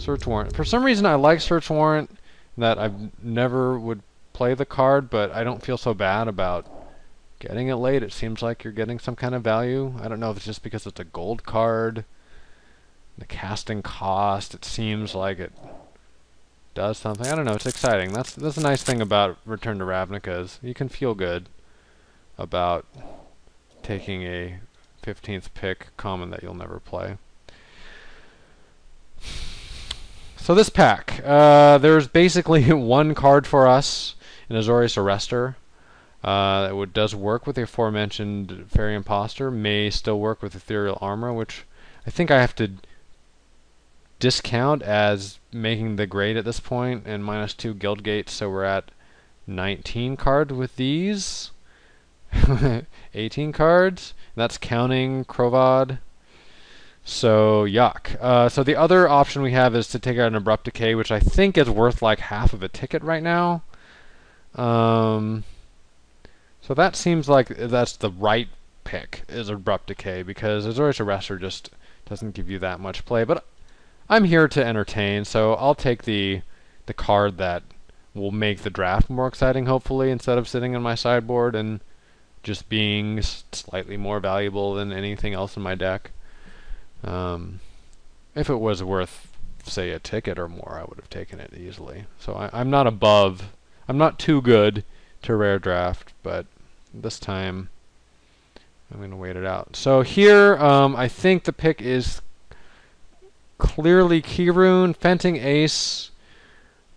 Search Warrant. For some reason, I like Search Warrant. That I never would play the card, but I don't feel so bad about getting it late. It seems like you're getting some kind of value. I don't know if it's just because it's a gold card. The casting cost, it seems like it does something. I don't know. It's exciting. That's a nice thing about Return to Ravnica is you can feel good about taking a 15th pick common that you'll never play. So this pack, there's basically one card for us in Azorius Arrestor. It does work with the aforementioned Fairy Imposter, may still work with Ethereal Armor, which I think I have to discount as making the grade at this point, and -2 guild gates, so we're at 19 cards with these. 18 cards. That's counting Crovad. So, yuck. So the other option we have is to take out an Abrupt Decay, which I think is worth like half of a ticket right now. So that seems like that's the right pick, is Abrupt Decay, because Azorius Arrestor just doesn't give you that much play. But I'm here to entertain, so I'll take the card that will make the draft more exciting, hopefully, instead of sitting in my sideboard and just being slightly more valuable than anything else in my deck. If it was worth, say, a ticket or more, I would have taken it easily. So I'm not too good to rare draft, but this time I'm going to wait it out. So here, I think the pick is clearly Keyrune. Fenting Ace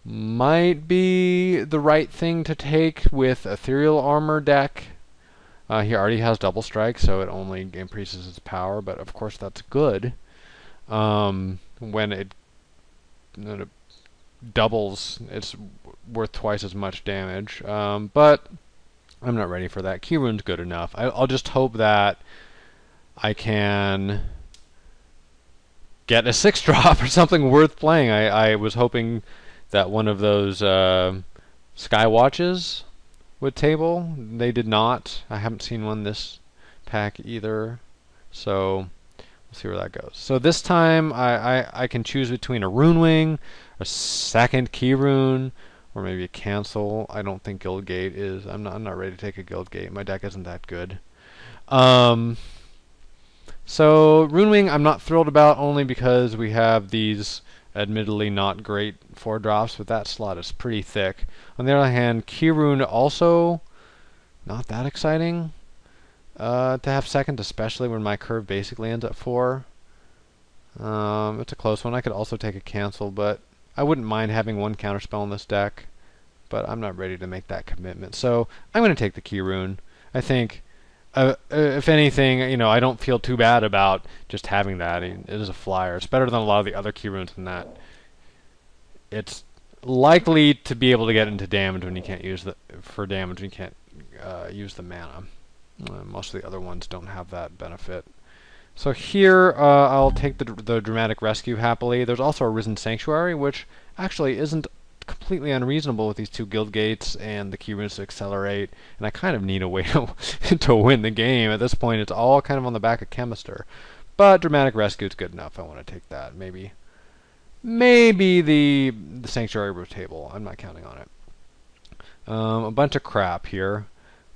might be the right thing to take with Ethereal Armor deck. He already has Double Strike, so it only increases its power, but of course that's good. When it doubles, it's worth twice as much damage. But I'm not ready for that. Keyrune's good enough. I'll just hope that I can get a 6-drop or something worth playing. I was hoping that one of those Sky Watches would table. They did not. I haven't seen one this pack either. So we'll see where that goes. So this time I can choose between a Rune Wing, a second Keyrune, or maybe a cancel. I don't think Guildgate is. I'm not ready to take a Guildgate. My deck isn't that good. So Rune Wing I'm not thrilled about, only because we have these admittedly not great 4-drops, but that slot is pretty thick. On the other hand, Keyrune also not that exciting to have second, especially when my curve basically ends at 4. It's a close one. I could also take a cancel, but I wouldn't mind having one counterspell in this deck, but I'm not ready to make that commitment. So I'm going to take the Keyrune. I think, if anything, I don't feel too bad about just having that. It is a flyer. It's better than a lot of the other Keyrunes in that it's likely to be able to get into damage when you can't use use the mana. Most of the other ones don't have that benefit. So here I'll take the Dramatic Rescue happily. There's also a Risen Sanctuary, which actually isn't completely unreasonable with these 2 guild gates and the Keyrunes to accelerate, and I kind of need a way to win the game. At this point, it's all kind of on the back of Chemister. But Dramatic Rescue is good enough. I want to take that. Maybe the Sanctuary Root table. I'm not counting on it. A bunch of crap here.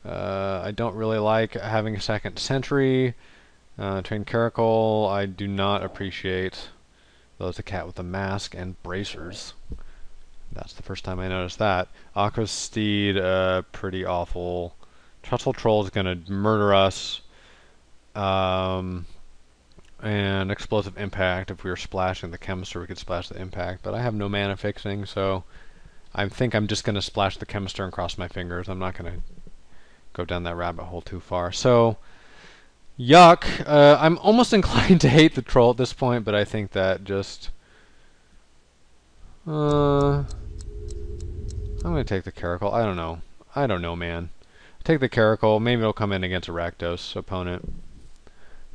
I don't really like having a second Sentry. Train Caracal, I do not appreciate. Those a cat with a mask and bracers. That's the first time I noticed that. Akra's Steed, pretty awful. Trestle Troll is going to murder us. And Explosive Impact, if we were splashing the Chemister, we could splash the Impact. But I have no mana fixing, so I think I'm just going to splash the Chemister and cross my fingers. I'm not going to go down that rabbit hole too far. So, yuck. I'm almost inclined to hate the Troll at this point, but I think that just... I'm going to take the Caracal. I don't know, man. Take the Caracal. Maybe it'll come in against a Rakdos opponent.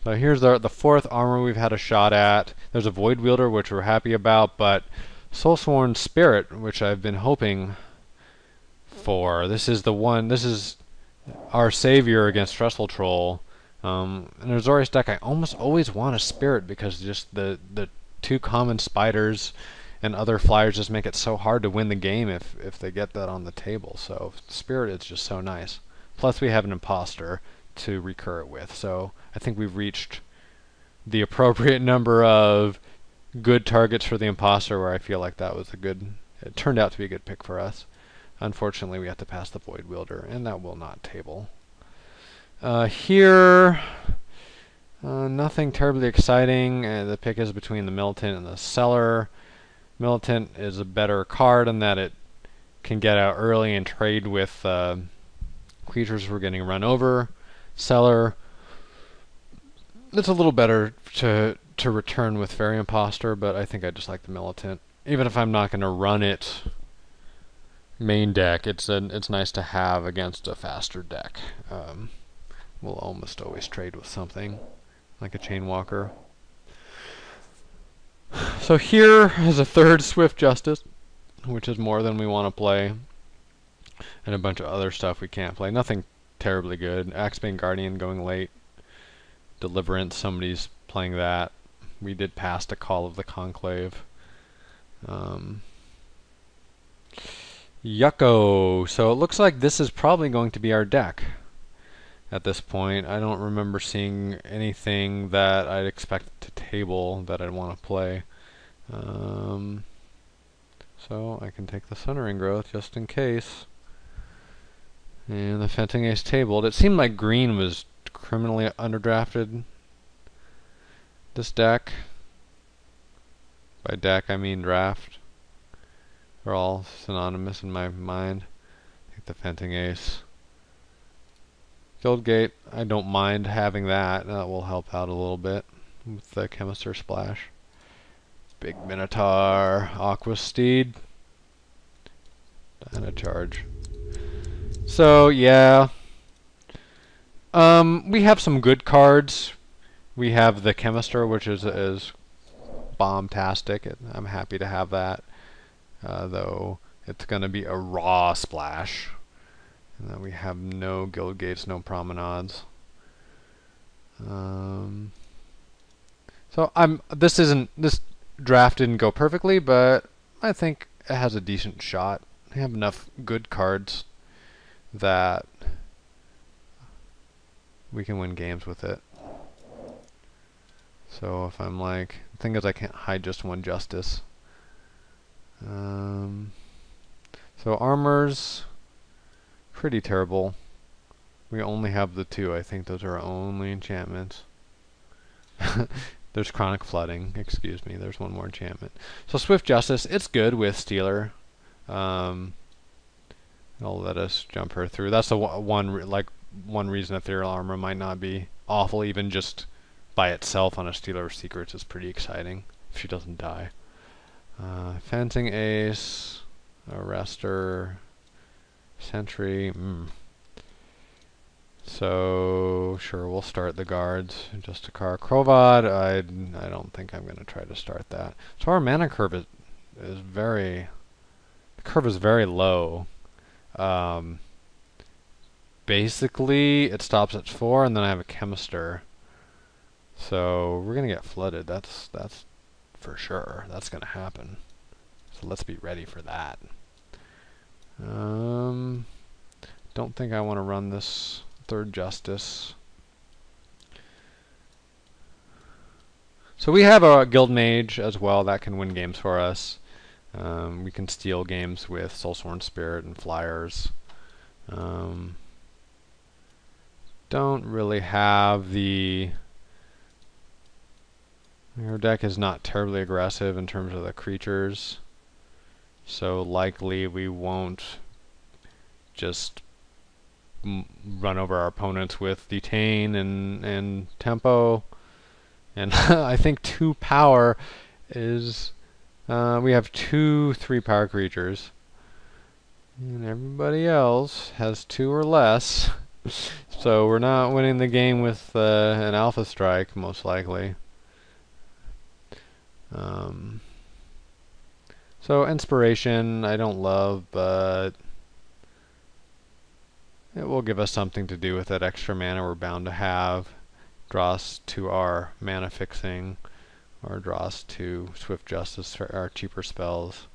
So here's the 4th armor we've had a shot at. There's a Void Wielder, which we're happy about, but Soulsworn Spirit, which I've been hoping for. This is the one. This is our savior against Trestle Troll. In Azorius deck, I almost always want a Spirit because just the 2 common spiders and other flyers just make it so hard to win the game if they get that on the table. So Spirit is just so nice. Plus we have an imposter to recur it with. So I think we've reached the appropriate number of good targets for the imposter where I feel like that was it turned out to be a good pick for us. Unfortunately, we have to pass the Void Wielder, and that will not table. Here, nothing terribly exciting. The pick is between the Militant and the Seller. Militant is a better card in that it can get out early and trade with creatures who are getting run over. Seller, it's a little better to return with Fairy Imposter, but I think I just like the Militant. Even if I'm not going to run it main deck, it's nice to have against a faster deck. We'll almost always trade with something like a Chainwalker. So here is a third Swift Justice, which is more than we want to play, and a bunch of other stuff we can't play. Nothing terribly good. Axebane Guardian going late. Deliverance, somebody's playing that. We did pass the Call of the Conclave. Yucko. So it looks like this is probably going to be our deck at this point. I don't remember seeing anything that I'd expect to table that I'd want to play. So I can take the Sunring Growth just in case. And the Fenting Ace tabled. It seemed like green was criminally underdrafted this deck. By deck I mean draft. They're all synonymous in my mind. Take the Fenting Ace. Guildgate, I don't mind having that. That will help out a little bit with the Chemister Splash. Big Minotaur, Aqua Steed, and a charge. So yeah, we have some good cards. We have the Chemister, which is bomb-tastic. I'm happy to have that, though it's going to be a raw splash. And then we have no Guildgates, no Promenades. So this draft didn't go perfectly, but I think it has a decent shot. I have enough good cards that we can win games with it. So if I'm like, the thing is I can't hide just one Justice. So armors, pretty terrible. We only have the two. I think those are our only enchantments. There's Chronic Flooding. Excuse me. There's one more enchantment. So Swift Justice, it's good with Stealer. It'll let us jump her through. That's the one reason Ethereal Armor might not be awful, even just by itself on a Stealer of Secrets is pretty exciting if she doesn't die. Fencing Ace, Arrestor, Sentry. So sure, we'll start the guards. Just a car. Crovad, I don't think I'm going to try to start that. So our mana curve is very low. Basically, it stops at 4, and then I have a Chemister. So we're going to get flooded. That's for sure. That's going to happen. So let's be ready for that. Don't think I want to run this third Justice. So we have a Guild Mage as well that can win games for us. We can steal games with Soulsworn Spirit and Flyers. Don't really have the... Our deck is not terribly aggressive in terms of the creatures, so likely we won't just run over our opponents with Detain and Tempo. And I think 2 power is... we have 2 3-power creatures. And everybody else has 2 or less. So we're not winning the game with an Alpha Strike, most likely. So Inspiration, I don't love, but it will give us something to do with that extra mana we're bound to have. Draw us to our mana fixing. or draws 2 Swift Justice for our cheaper spells.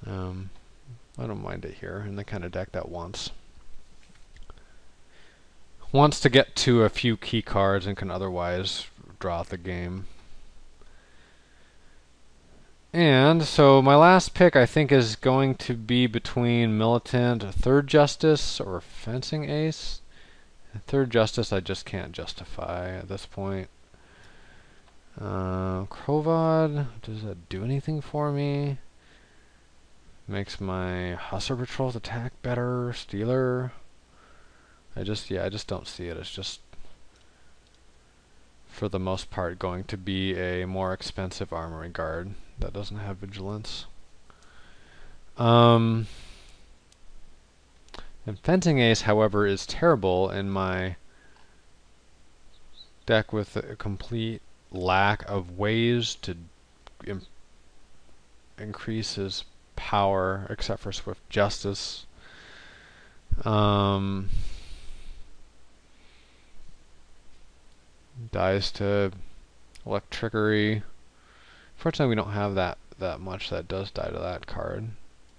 I don't mind it here in the kind of deck that wants to get to a few key cards and can otherwise draw out the game. And so my last pick, I think, is going to be between Militant, Third Justice, or Fencing Ace. Third Justice I just can't justify at this point. Krovod, does that do anything for me? Makes my Hussar Patrol's attack better. Stealer. I just don't see it. It's just, for the most part, going to be a more expensive armory guard that doesn't have vigilance. And Fencing Ace, however, is terrible in my deck with a complete lack of ways to increase his power, except for Swift Justice. Dies to Electrickery. Fortunately, we don't have that much that does die to that card.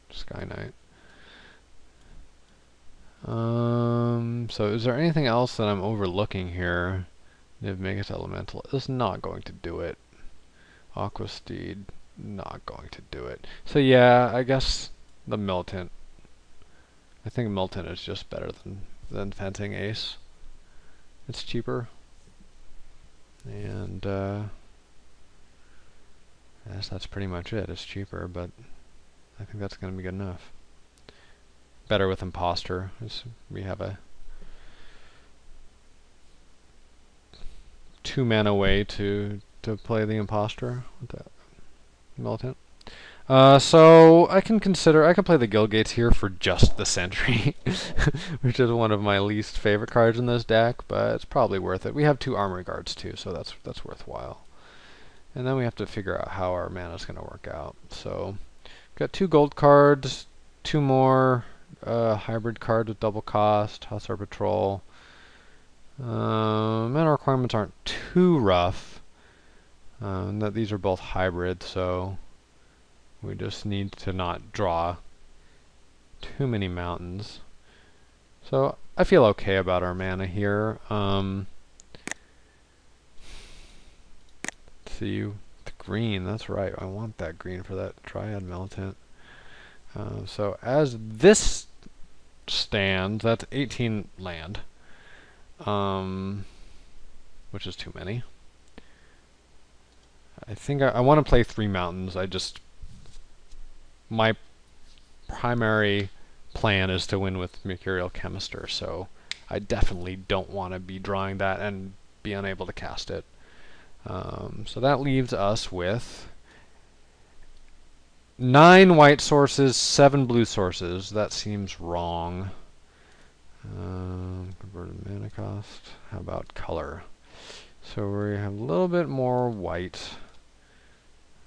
Sky Knight. So is there anything else that I'm overlooking here? Niv Magus Elemental is not going to do it. Aqua Steed, not going to do it. So yeah, I guess the Militant. I think Militant is just better than Fencing Ace. It's cheaper. And yes, that's pretty much it. It's cheaper, but I think that's going to be good enough. Better with Imposter, as we have a 2-mana way to play the Imposter with that Militant. So I can play the Guildgates here for just the Sentry, which is one of my least favorite cards in this deck, but it's probably worth it. We have 2 Armory Guards too, so that's worthwhile. And then we have to figure out how our mana is going to work out. So we've got 2 gold cards, 2 more hybrid cards with double cost, Hussar Patrol. Mana requirements aren't too rough. That these are both hybrid, so we just need to not draw too many mountains. So I feel okay about our mana here. See, the green, that's right. I want that green for that Dryad Militant. So as this stands, that's 18 land. Which is too many. I think I want to play 3 mountains. My primary plan is to win with Mercurial Chemister, so I definitely don't want to be drawing that and be unable to cast it. So that leaves us with 9 white sources, 7 blue sources. That seems wrong. Converted mana cost. How about color? So we have a little bit more white.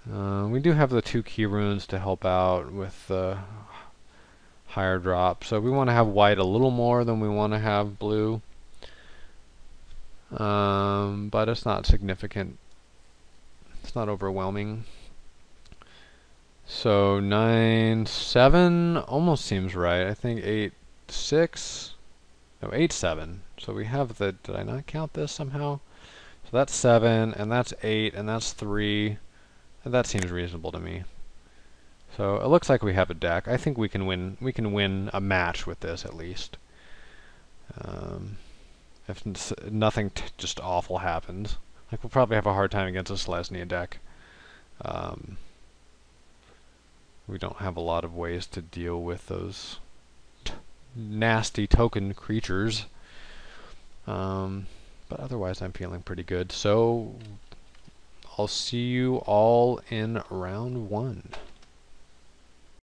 We do have the 2 key runes to help out with the higher drop. So we want to have white a little more than we want to have blue. But it's not significant. It's not overwhelming. So 9, 7 almost seems right. I think 8, 6. No, 8, 7. So we have the... Did I not count this somehow? So that's 7, and that's 8, and that's 3. And that seems reasonable to me. So it looks like we have a deck. I think we can win. We can win a match with this at least. If nothing just awful happens, like we'll probably have a hard time against a Selesnya deck. We don't have a lot of ways to deal with those nasty token creatures. But otherwise, I'm feeling pretty good. So I'll see you all in round 1.